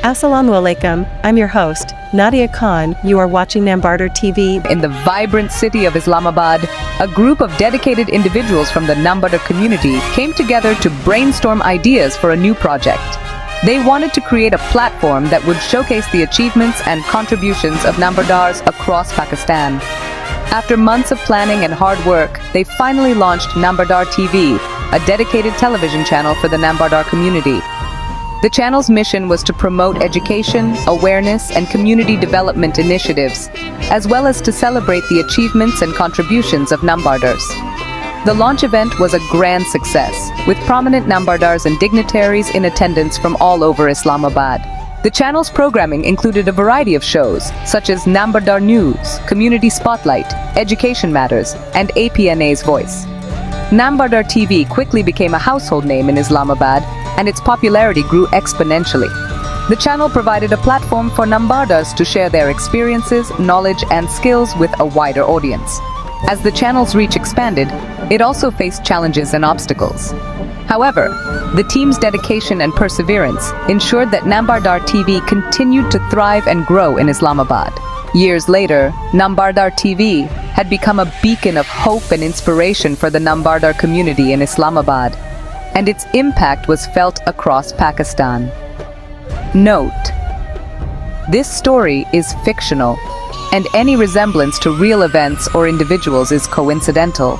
Assalamu alaikum, I'm your host, Nadia Khan. You are watching Nambardar TV. In the vibrant city of Islamabad, a group of dedicated individuals from the Nambardar community came together to brainstorm ideas for a new project. They wanted to create a platform that would showcase the achievements and contributions of Nambardars across Pakistan. After months of planning and hard work, they finally launched Nambardar TV, a dedicated television channel for the Nambardar community. The channel's mission was to promote education, awareness, and community development initiatives, as well as to celebrate the achievements and contributions of Nambardars. The launch event was a grand success, with prominent Nambardars and dignitaries in attendance from all over Islamabad. The channel's programming included a variety of shows, such as Nambardar News, Community Spotlight, Education Matters, and APNA's Voice. Nambardar TV quickly became a household name in Islamabad, and its popularity grew exponentially. The channel provided a platform for Nambardars to share their experiences, knowledge, and skills with a wider audience. As the channel's reach expanded, it also faced challenges and obstacles. However, the team's dedication and perseverance ensured that Nambardar TV continued to thrive and grow in Islamabad. Years later, Nambardar TV had become a beacon of hope and inspiration for the Nambardar community in Islamabad, and its impact was felt across Pakistan. Note: this story is fictional, and any resemblance to real events or individuals is coincidental.